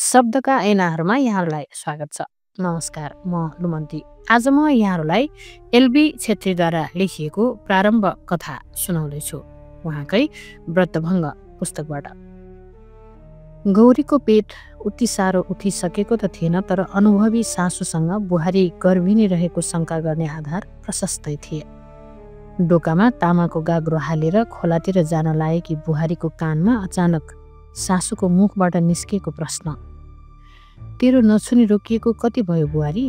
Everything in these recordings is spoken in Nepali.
शब्दका ऐनाहरूमा यहाँहरूलाई स्वागत छ। नमस्कार, म लुमन्ती। आज म यहाँहरूलाई एलबी छेत्रीद्वारा लेखिएको प्रारम्भ कथा सुनाउँदैछु, उहाँकै व्रतभङ्ग पुस्तकबाट। गौरीको पेट उति साह्रो उठिसकेको त थिएन, तर अनुभवी सासूसँग बुहारी गर्भिणी रहेको शङ्का गर्ने आधार प्रशस्तै थिए। डोकामा तामाको गाग्रो हालेर खोलातिर जान लागेकी बुहारीको कानमा अचानक सासूको मुखबाट निस्किएको प्रश्न, तेरो नछुनी रोकिएको कति भयो बुहारी?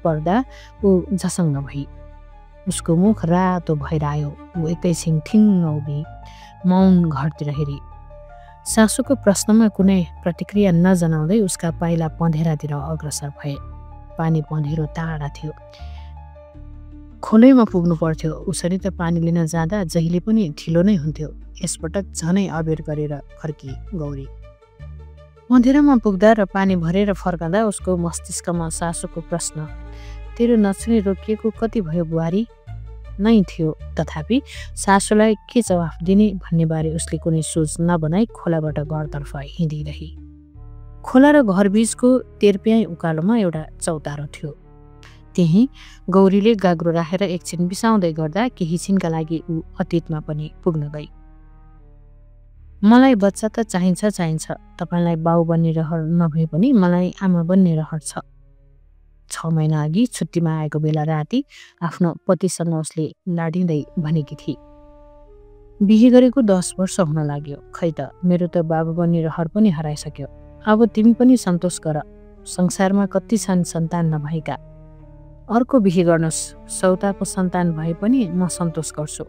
पर्दा ऊ झसङ्ग भई। उसको मुख रातो भएर आयो। ऊ एकैछिन ठिङ्ग उभि मौन घरतिर हेरी। सासूको प्रश्नमा कुनै प्रतिक्रिया नजनाउँदै उसका पाइला पँधेरातिर अग्रसर भए। पानी पँधेरो टाढा थियो, खोलैमा पुग्नु पर्थ्यो। उसरी त पानी लिन जाँदा जहिले पनि ढिलो नै हुन्थ्यो। यसपटक झनै अबेर गरेर फर्की गौरी। पँधेरामा पुग्दा र पानी भरेर फर्कँदा उसको मस्तिष्कमा सासूको प्रश्न, तेरो नछुनी रोकिएको कति भयो बुहारी? नै थियो। तथापि सासूलाई के जवाफ दिने भन्ने बारे उसले कुनै सोच नबनाई खोलाबाट घरतर्फ हिँडिरही। खोला र घरबीचको तेर्प्याई उकालोमा एउटा चौतारो थियो। त्यही गौरीले गाग्रो राखेर एकछिन बिसाउँदै गर्दा केही छिनका लागि ऊ अतीतमा पनि पुग्न गई। मलाई बच्चा त चाहिन्छ, तपाईँलाई बाउ बन्ने रहर नभए पनि मलाई आमा बन्ने रहर छ। 6 महिना अघि छुट्टीमा आएको बेला राति आफ्नो पतिसँग उसले लाडिँदै भनेकी थिए, बिहे गरेको 10 वर्ष हुन लाग्यो, खै त मेरो त बाबु बन्ने रहर पनि हराइसक्यो। अब तिमी पनि सन्तोष गर, संसारमा कति छन् सन्तान नभएका। अर्को बिहे गर्नुहोस्, सौताको सन्तान भए पनि म सन्तोष गर्छु।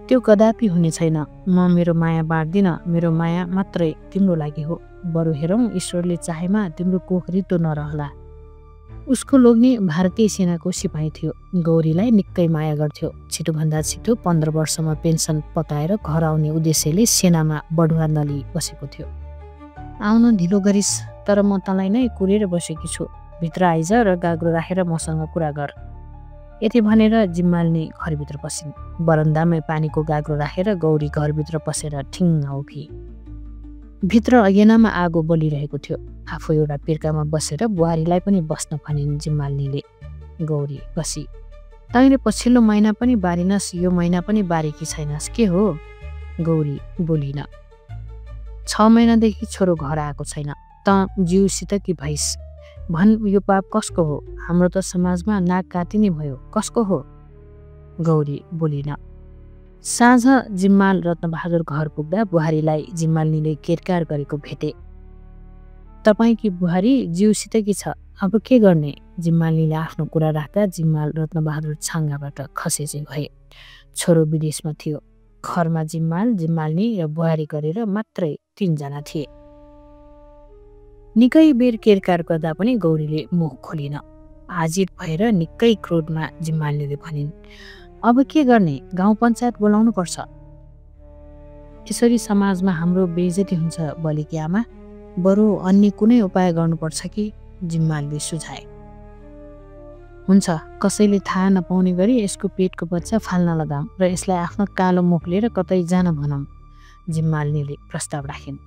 त्यो कदापि हुने छैन। म मेरो माया बाँड्दिन, मेरो माया मात्रै तिम्रो लागि हो। बरु हेरौँ, ईश्वरले चाहेमा तिम्रो कोख रित्तो नरहला। उसको लोग्ने भारतीय सेनाको सिपाही थियो। गौरीलाई निकै माया गर्थ्यो। छिटोभन्दा छिटो 15 वर्षमा पेन्सन पकाएर घर आउने उद्देश्यले सेनामा बढुवा नलिई बसेको थियो। आउन ढिलो गरिस्, तर म तँलाई नै कुरेर बसेकी छु। भित्र आइज र गाग्रो राखेर मसँग कुरा गर। यति भनेर जिम्माल्नी घरभित्र पसिन्। बरन्दामै पानीको गाग्रो राखेर गौरी घरभित्र पसेर ठिङ्ग उभि। भित्र ऐनामा आगो बलिरहेको थियो। आफू एउटा पिर्कामा बसेर बुहारीलाई पनि बस्न भनिन् जिम्माल्नीले। गौरी बसी। तैँले पछिल्लो महिना पनि बारिनस्, यो महिना पनि बारेकी छैनस्, के हो? गौरी बोलिन। 6 महिनादेखि छोरो घर आएको छैन। त जिउसित कि भइस्? भन्, यो पाप कसको हो? हाम्रो त समाजमा नाक काटिने भयो, कसको हो? गौरी बोलिन। साँझ जिम्माल रत्नबहादुर घर पुग्दा बुहारीलाई जिम्माल्नीले केरकार गरेको भेटे। तपाईँकी बुहारी जिउसित कि छ, अब के गर्ने? जिम्माल्नीले आफ्नो कुरा राख्दा जिम्माल रत्नबहादुर छाङ्गाबाट खसेची भए। छोरो विदेशमा थियो। घरमा जिम्माल, जिम्माल्नी र बुहारी गरेर मात्रै 3 जना थिए। निकै बेर केरकार गर्दा पनि गौरीले मुख खोलिन। हाजिर भएर निकै क्रोधमा जिम्माल्नीले भनिन्, अब के गर्ने? गाउँ पञ्चायत बोलाउनु पर्छ। यसरी समाजमा हाम्रो बेइज्जती हुन्छ बलेकी आमा। बरु अन्य कुनै उपाय गर्नुपर्छ कि? जिम्मालले सुझाए। हुन्छ, कसैले थाहा नपाउने गरी यसको पेटको बच्चा फाल्न लगाऊँ र यसलाई आफ्नो कालो मुख लिएर कतै जान भनौँ, जिम्माल्नीले प्रस्ताव राखिन्।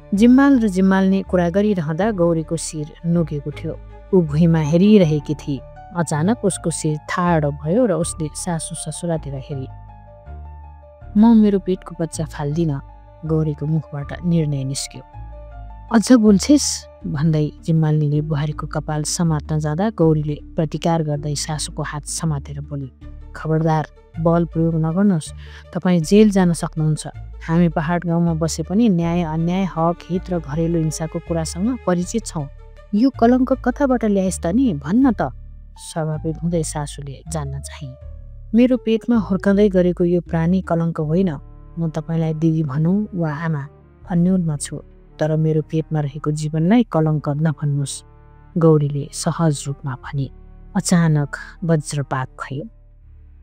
जिम्माल र जिम्माल्नी कुरा गरिरहँदा गौरीको शिर नुकेको थियो। ऊ भुइँमा हेरिरहेकी थिए। अचानक उसको शिर ठाडो भयो र उसले सासू ससुरातिर हेरी। म मेरो पेटको बच्चा फाल्दिन, गौरीको मुखबाट निर्णय निस्क्यो। अझ बोल्छेस्? भन्दै जिम्माल्नीले बुहारीको कपाल समात्न जाँदा गौरीले प्रतिकार गर्दै सासूको हात समातेर बोली, खबरदार, बल प्रयोग नगर्नुहोस्। तपाईँ जेल जान सक्नुहुन्छ। हामी पहाड गाउँमा बसे पनि न्याय अन्याय, हक हित र घरेलु हिंसाको कुरासँग परिचित छौँ। यो कलङ्क कताबाट ल्याइस् त नि? भन्न त, स्वाभाविक हुँदै सासूले जान्न चाहिँ। मेरो पेटमा हुर्कँदै गरेको यो प्राणी कलङ्क होइन। म तपाईँलाई दिदी भनौँ वा आमा, अन्योलमा छु, तर मेरो पेटमा रहेको जीवनलाई कलङ्क नभन्नुहोस्, गौरीले सहज रूपमा भनी। अचानक वज्रपात खयो।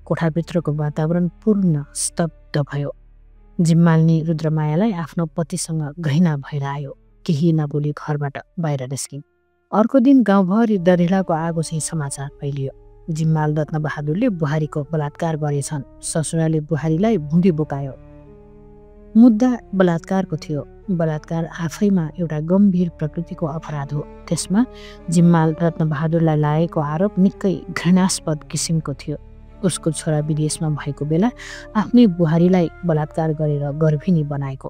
कोठाभित्रको वातावरण पूर्ण स्तब्ध भयो। जिम्माल्नी रुद्रमायालाई आफ्नो पतिसँग घृणा भएर आयो। केही नबोली घरबाट बाहिर निस्किन्। अर्को दिन गाउँभरि दरिलाको आगो चाहिँ समाचार फैलियो। जिम्माल रत्नबहादुरले बुहारीको बलात्कार गरेछन्। ससुराले बुहारीलाई भुँडी बोकायो। मुद्दा बलात्कारको थियो। बलात्कार आफैमा एउटा गम्भीर प्रकृतिको अपराध हो। त्यसमा जिम्माल रत्नबहादुरलाई लागेको आरोप निकै घृणास्पद किसिमको थियो। उसको छोरा विदेशमा भएको बेला आफ्नै बुहारीलाई बलात्कार गरेर गर्भिणी बनाएको।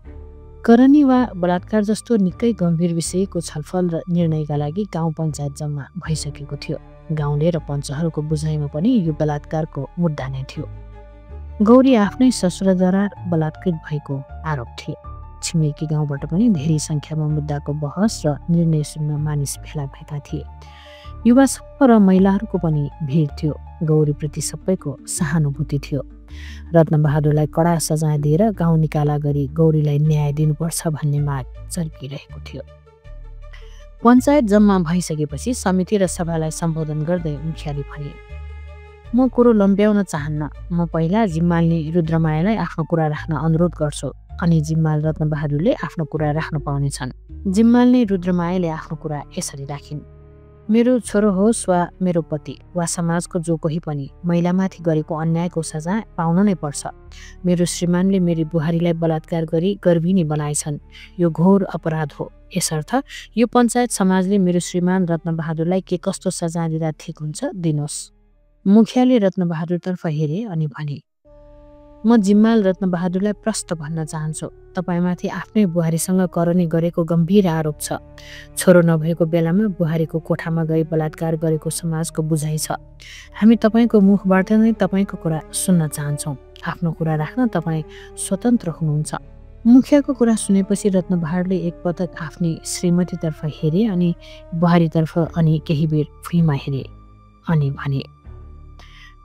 करनी वा बलात्कार जस्तो निकै गम्भीर विषयको छलफल र निर्णयका लागि गाउँ पञ्चायत जम्मा भइसकेको थियो। गाउँले र पञ्चहरूको बुझाइमा पनि यो बलात्कारको मुद्दा नै थियो। गौरी आफ्नै ससुराद्वारा बलात्कृत भएको आरोप थिए। छिमेकी गाउँबाट पनि धेरै सङ्ख्यामा मुद्दाको बहस र निर्णय सुन्न मानिस भेला भएका थिए। युवा र महिलाहरूको पनि भिड थियो। गौरीप्रति सबैको सहानुभूति थियो। रत्नबहादुरलाई कडा सजाय दिएर गाउँ निकाला गरी गौरीलाई न्याय दिनुपर्छ भन्ने माग चर्किरहेको थियो। पञ्चायत जम्मा भइसकेपछि समिति र सभालाई सम्बोधन गर्दै मुखियाले भने, म कुरो लम्ब्याउन चाहन्न। म पहिला जिम्मालनी रुद्रमायालाई आफ्नो कुरा राख्न अनुरोध गर्छु, अनि जिम्माल रत्नबहादुरले आफ्नो कुरा राख्न पाउनेछन्। जिम्मालनी रुद्रमायाले आफ्नो कुरा यसरी राखिन्, मेरो छोरो होस् वा मेरो पति वा समाजको जो कोही पनि महिलामाथि गरेको अन्यायको सजाय पाउन नै पर्छ। मेरो श्रीमानले मेरी बुहारीलाई बलात्कार गरी गर्भिणी बनाएछन्। यो घोर अपराध हो। यसर्थ यो पञ्चायत समाजले मेरो श्रीमान रत्नबहादुरलाई के कस्तो सजाय दिँदा ठिक हुन्छ दिनुहोस्। मुखियाले रत्नबहादुरतर्फ हेरे अनि भने, म जिम्माल रत्नबहादुरलाई प्रष्ट भन्न चाहन्छु। तपाईमाथि आफ्नै बुहारीसँग करनी गरेको गम्भीर आरोप छ। छोरो नभएको बेलामा बुहारीको कोठामा गई बलात्कार गरेको समाजको बुझाइ छ। हामी तपाईँको मुखबाट नै तपाईँको कुरा सुन्न चाहन्छौँ। आफ्नो कुरा राख्न तपाईँ स्वतन्त्र हुनुहुन्छ। मुखियाको कुरा सुनेपछि रत्नबहादुरले एकपटक आफ्नी श्रीमतीतर्फ हेरे अनि बुहारीतर्फ अनि केही बेर भुइँमा हेरे अनि भने,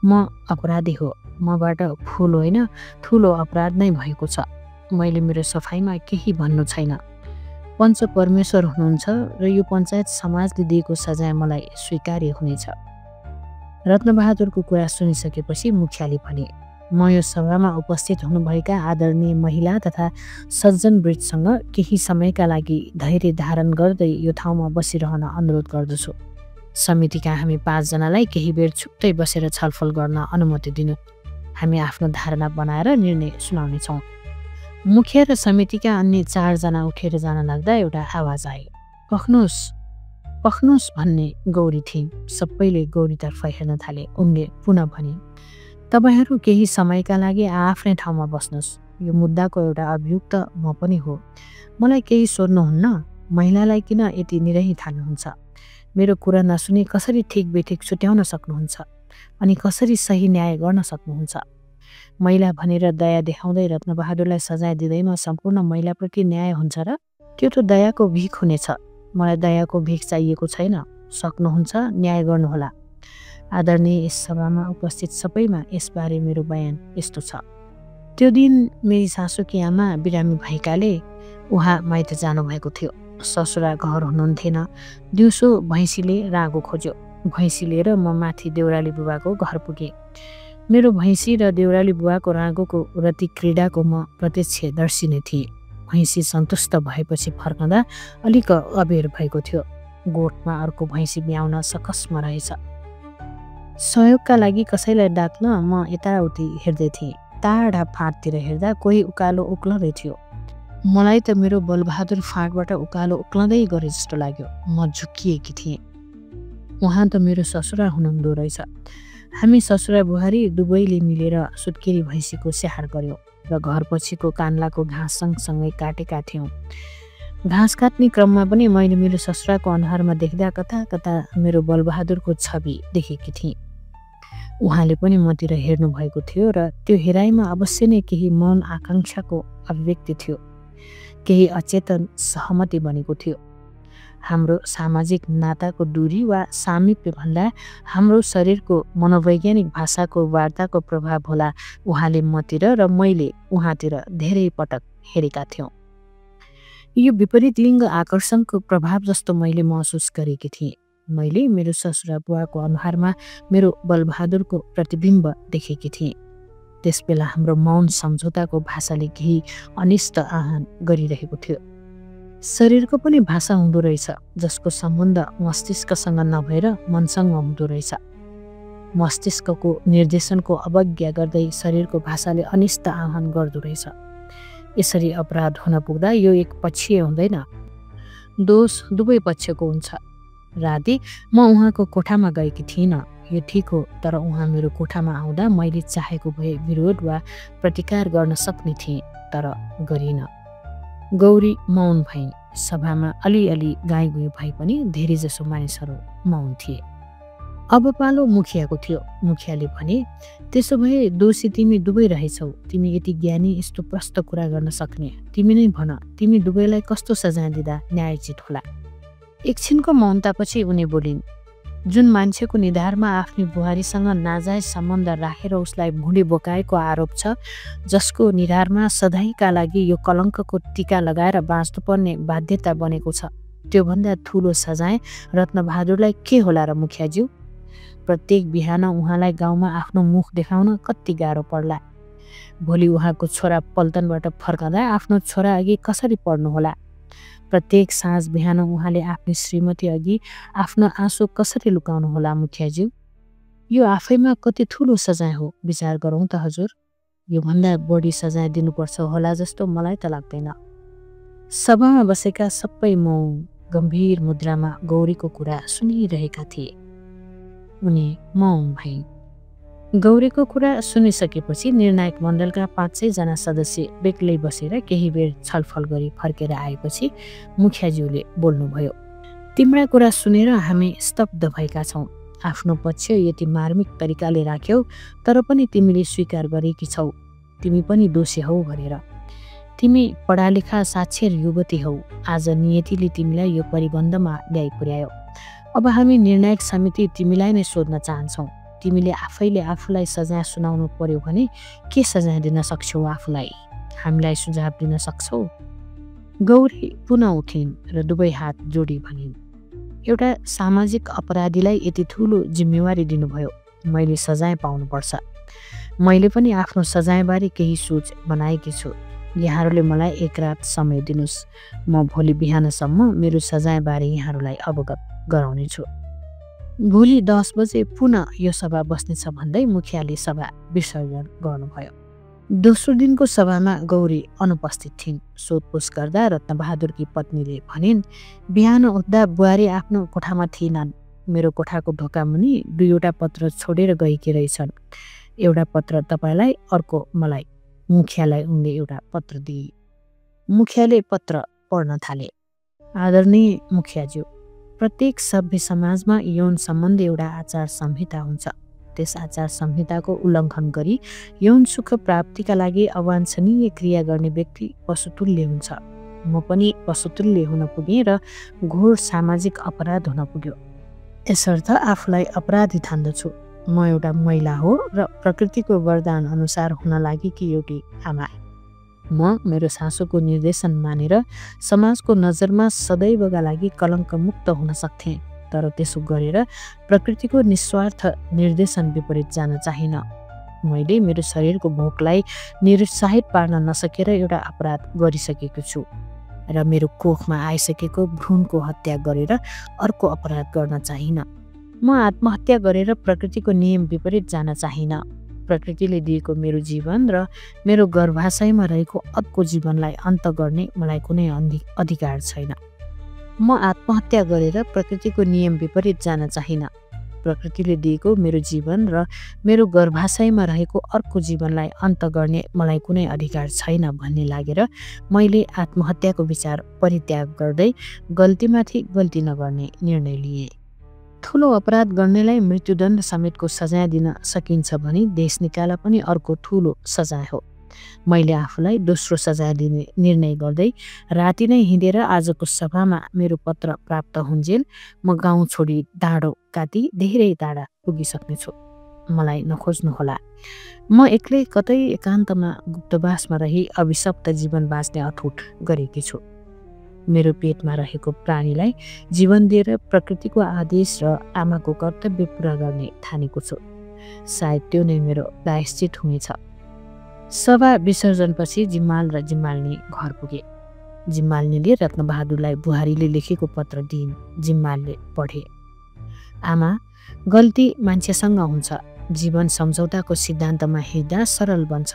म अपराधी हो। मबाट फुल होइन ठुलो अपराध नै भएको छ। मैले मेरो सफाइमा केही भन्नु छैन। पञ्च परमेश्वर हुनुहुन्छ र यो पञ्चायत समाजले दिएको सजाय मलाई स्वीकार्य हुनेछ। रत्नबहादुरको कुरा सुनिसकेपछि मुखियाले भने, म यो सभामा उपस्थित हुनुभएका आदरणीय महिला तथा सज्जनवृन्दसँग केही समयका लागि धैर्य धारण गर्दै यो ठाउँमा बसिरहन अनुरोध गर्दछु। समितिका हामी 5 जनालाई केही बेर छुट्टै बसेर छलफल गर्न अनुमति दिनु। हामी आफ्नो धारणा बनाएर निर्णय सुनाउनेछौँ। मुखिया र समितिका अन्य 4 जना उठेर जान लाग्दा एउटा आवाज आयो, पख्नुहोस् पख्नुहोस् भन्ने गौरी थिइन्। सबैले गौरीतर्फ हेर्न थाले। उनले पुनः भने, तपाईहरू केही समयका लागि आफ्नै ठाउँमा बस्नुहोस्। यो मुद्दाको एउटा अभियुक्त म पनि हो। मलाई केही सोध्नुहुन्न? महिलालाई किन यति निरही ठान्नुहुन्छ? मेरो कुरा नसुनी कसरी ठिक बेठिक छुट्याउन सक्नुहुन्छ? अनि कसरी सही न्याय गर्न सक्नुहुन्छ? महिला भनेर दया देखाउँदै रत्नबहादुरलाई सजाय दिँदैमा सम्पूर्ण महिलाप्रति न्याय हुन्छ र? त्यो त दयाको भिख हुनेछ। मलाई दयाको भिख चाहिएको छैन। सक्नुहुन्छ न्याय गर्नुहोला। आदरणीय यस सभामा उपस्थित सबैमा यसबारे मेरो बयान यस्तो छ। त्यो दिन मेरी सासूकी आमा बिरामी भएकाले उहाँ माइत जानुभएको थियो। ससुरा घर हुनुहुन्थेन। दिउँसो भैँसीले रागो खोज्यो। भैँसी लिएर म माथि देउराली बुबाको घर पुगेँ। मेरो भैँसी र देउराली बुवाको रागोको रति क्रीडाको म प्रत्यक्षदर्शी नै थिएँ। भैँसी सन्तुष्ट भएपछि फर्कँदा अलिक अबेर भएको थियो। गोठमा अर्को भैँसी ब्याउन सकस्म रहेछ। सहयोगका लागि कसैलाई डाक्न म यताउति हेर्दै थिएँ। टाढा फाँटतिर हेर्दा कोही उकालो उक्लँदै थियो। मलाई त मेरो बलबहादुर फाँटबाट उकालो उक्लँदै गरे जस्तो लाग्यो। म झुक्किएकी थिएँ। उहाँ त मेरो ससुरा हुनुहुँदो रहेछ। हामी ससुरा बुहारी दुवैले मिलेर सुत्केरी भैँसीको स्याहार गर्यौँ र घर पछिको कान्लाको घाँस सँगसँगै काटेका थियौँ। घाँस काट्ने क्रममा पनि मैले मेरो ससुराको अनुहारमा देख्दा कता कता मेरो बलबहादुरको छवि देखेकी थिएँ। उहाँले पनि मतिर हेर्नु भएको थियो र त्यो हेराइमा अवश्य नै केही मन आकाङ्क्षाको अभिव्यक्ति थियो। केही अचेतन सहमति बनेको थियो। हाम्रो सामाजिक नाताको दूरी वा सामिप्य भन्दा हाम्रो शरीरको मनोवैज्ञानिक भाषाको वार्ताको प्रभाव होला उहाँले मतिर र मैले उहाँतिर धेरै पटक हेरेका थियौँ। यो विपरीत लिङ्ग आकर्षणको प्रभाव जस्तो मैले महसुस गरेकी थिएँ। मैले मेरो ससुरा बुवाको अनुहारमा मेरो बलबहादुरको प्रतिबिम्ब देखेकी थिएँ। त्यसबेला हाम्रो मौन सम्झौताको भाषाले केही अनिष्ट आह्वान गरिरहेको थियो। शरीरको पनि भाषा हुँदो रहेछ जसको सम्बन्ध मस्तिष्कसँग नभएर मनसँग हुँदो रहेछ। मस्तिष्कको निर्देशनको अवज्ञा गर्दै शरीरको भाषाले अनिष्ट आह्वान गर्दो रहेछ। यसरी अपराध हुन पुग्दा यो एक पक्षीय हुँदैन, दोष दुवै पक्षको हुन्छ। राति म उहाँको कोठामा गएकी थिइनँ, यो ठिक हो, तर उहाँ मेरो कोठामा आउँदा मैले चाहेको भए विरोध वा प्रतिकार गर्न सक्ने थिएँ, तर गरिनँ। गौरी मौन भइन्। सभामा अलिअलि गाईगुई भए पनि धेरैजसो मानिसहरू मौन थिए। अब पालो मुखियाको थियो। मुखियाले भने, त्यसो भए दोषी तिमी दुवै रहेछौ। तिमी यति ज्ञानी, यस्तो प्रष्ट कुरा गर्न सक्ने, तिमी नै भन, तिमी दुवैलाई कस्तो सजाय दिँदा न्यायोचित होला। एकछिनको मौनतापछि उनी बोलिन्, जुन मान्छेको निधारमा आफ्नी बुहारीसँग नाजायज सम्बन्ध राखेर उसलाई भुँडी बोकाएको आरोप छ, जसको निधारमा सधैँका लागि यो कलङ्कको टीका लगाएर बाँच्नुपर्ने बाध्यता बनेको छ, त्योभन्दा ठुलो सजाय रत्नबहादुरलाई के होला र मुखियाज्यू? प्रत्येक बिहान उहाँलाई गाउँमा आफ्नो मुख देखाउन कति गाह्रो पर्ला। भोलि उहाँको छोरा पल्टनबाट फर्कँदा आफ्नो छोरा अघि कसरी पढ्नुहोला? प्रत्येक साँझ बिहान उहाँले आफ्नी श्रीमती अघि आफ्नो आँसु कसरी लुकाउनुहोला मुखियाज्यू? यो आफैमा कति ठुलो सजाय हो, विचार गरौँ त हजुर। योभन्दा बढी सजाय दिनुपर्छ होला जस्तो मलाई त लाग्दैन। सभामा बसेका सबै मौन गम्भीर मुद्रामा गौरीको कुरा सुनिरहेका थिए। उनी मौन भइन्। गौरीको कुरा सुनिसकेपछि निर्णायक मण्डलका 5-6 जना सदस्य बेग्लै बसेर केही बेर छलफल गरी फर्केर आएपछि मुखियाज्यूले बोल्नुभयो, तिम्रा कुरा सुनेर हामी स्तब्ध भएका छौँ। आफ्नो पक्ष यति मार्मिक तरिकाले राख्यौ, तर पनि तिमीले स्वीकार गरेकी छौ तिमी पनि दोषी हौ भनेर। तिमी पढालेखा साक्षर युवती हौ। आज नियतिले तिमीलाई यो परिबन्धमा ल्याइ पुर्यायो। अब हामी निर्णायक समिति तिमीलाई नै सोध्न चाहन्छौँ, तिमीले आफैले आफूलाई सजाय सुनाउनु पर्यो भने के सजाय दिन सक्छौ? आफूलाई हामीलाई सुझाव दिन सक्छौ? गौरी पुनः उठिन् र दुवै हात जोडी भनिन्, एउटा सामाजिक अपराधीलाई यति ठुलो जिम्मेवारी दिनुभयो। मैले सजाय पाउनुपर्छ। मैले पनि आफ्नो सजायबारे केही सोच बनाएकी छु। यहाँहरूले मलाई एक रात समय दिनुस्। म भोलि बिहानसम्म मेरो सजायबारे यहाँहरूलाई अवगत गराउने छु। भोलि 10 बजे पुनः यो सभा बस्नेछ भन्दै मुखियाले सभा विसर्जन गर्नुभयो। दोस्रो दिनको सभामा गौरी अनुपस्थित थिइन्। सोधपुछ गर्दा रत्नबहादुरकी पत्नीले भनिन्, बिहान उठ्दा बुहारी आफ्नो कोठामा थिएनन्। मेरो कोठाको ढोकामुनि 2वटा पत्र छोडेर गएकी रहेछन्। एउटा पत्र तपाईँलाई, अर्को मलाई। मुखियालाई उनले एउटा पत्र दिए। मुखियाले पत्र पढ्न थाले। आदरणीय मुखियाज्यू, प्रत्येक सभ्य समाजमा यौन सम्बन्ध एउटा आचार संहिता हुन्छ। त्यस आचार संहिताको उल्लङ्घन गरी यौन सुख प्राप्तिका लागि अवाञ्छनीय क्रिया गर्ने व्यक्ति पशुतुल्य हुन्छ। म पनि पशुतुल्य हुन पुगेँ र घोर सामाजिक अपराध हुन पुग्यो। यसर्थ आफूलाई अपराधी ठान्दछु। म एउटा महिला हो र प्रकृतिको वरदान अनुसार हुन लागेकी एउटी आमा। म मेरो सासूको निर्देशन मानेर समाजको नजरमा सदैवका लागि कलङ्क मुक्त हुन सक्थेँ, तर त्यसो गरेर प्रकृतिको निस्वार्थ निर्देशन विपरीत जान चाहिन। मैले मेरो शरीरको भोकलाई निरुत्साहित पार्न नसकेर एउटा अपराध गरिसकेको छु र मेरो कोखमा आइसकेको भ्रूणको हत्या गरेर अर्को अपराध गर्न चाहिन। म आत्महत्या गरेर प्रकृतिको नियम विपरीत जान चाहिन। प्रकृतिले दिएको मेरो जीवन र मेरो गर्भाशयमा रहेको अर्को जीवनलाई अन्त गर्ने मलाई कुनै अधिकार छैन। म आत्महत्या गरेर प्रकृतिको नियम विपरीत जान चाहिन। प्रकृतिले दिएको मेरो जीवन र मेरो गर्भाशयमा रहेको अर्को जीवनलाई अन्त गर्ने मलाई कुनै अधिकार छैन भन्ने लागेर मैले आत्महत्याको विचार परित्याग गर्दै गल्तीमाथि गल्ती नगर्ने निर्णय लिएँ। ठुलो अपराध गर्नेलाई मृत्युदण्ड समेतको सजाय दिन सकिन्छ भने देश निकाला पनि अर्को ठुलो सजाय हो। मैले आफूलाई दोस्रो सजाय दिने निर्णय गर्दै राति नै हिँडेर आजको सभामा मेरो पत्र प्राप्त हुन्जेल म गाउँ छोडी डाँडो काटी धेरै टाढा पुगिसक्नेछु। मलाई नखोज्नुहोला। म एक्लै कतै एकान्तमा गुप्तवासमा रही अभिशप्त जीवन बाँच्ने अठोट गरेकी छु। मेरो पेटमा रहेको प्राणीलाई जीवन दिएर प्रकृतिको आदेश र आमाको कर्तव्य पुरा गर्ने ठानेको छु। सायद त्यो नै मेरो प्रायश्चित हुनेछ। सभा विसर्जनपछि जिम्माल र जिम्माल्नी घर पुगे। जिम्माल्नीले रत्नबहादुरलाई बुहारीले लेखेको पत्र दिइन्। जिम्मालले पढे, आमा, गल्ती मान्छेसँग हुन्छ, जीवन सम्झौताको सिद्धान्तमा हिँड्दा सरल बन्छ।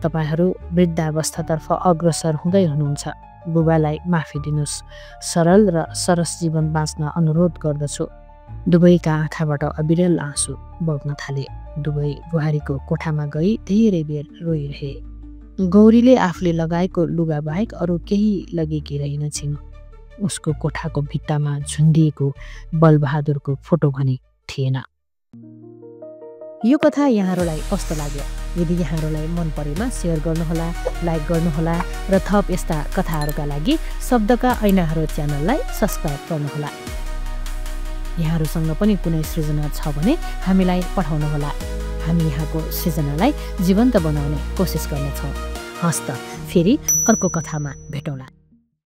तपाईहरू वृद्धावस्थातर्फ अग्रसर हुँदै हुनुहुन्छ। बुबालाई माफी दिनुहोस्। सरल र सरस जीवन बाँच्न अनुरोध गर्दछु। दुवैका आँखाबाट अविरल आँसु बग्न थाले। दुवै बुहारीको कोठामा गई धेरै बेर रोइरहे। गौरीले आफूले लगाएको लुगा बाहेक अरू केही लगेकी रहेनछिन्। उसको कोठाको भित्तामा झुन्डिएको बलबहादुरको फोटो भने थिएन। यो कथा यहाँहरूलाई कस्तो लाग्यो? यदि यहाँहरूलाई मन परेमा सेयर गर्नुहोला, लाइक गर्नुहोला र थप यस्ता कथाहरूका लागि शब्दका ऐनाहरू च्यानललाई सब्स्क्राइब गर्नुहोला। यहाँहरूसँग पनि कुनै सृजना छ भने हामीलाई पठाउनुहोला। हामी यहाँको सृजनालाई जीवन्त बनाउने कोसिस गर्नेछौँ। हस्त फेरि अर्को कथामा भेटौँला।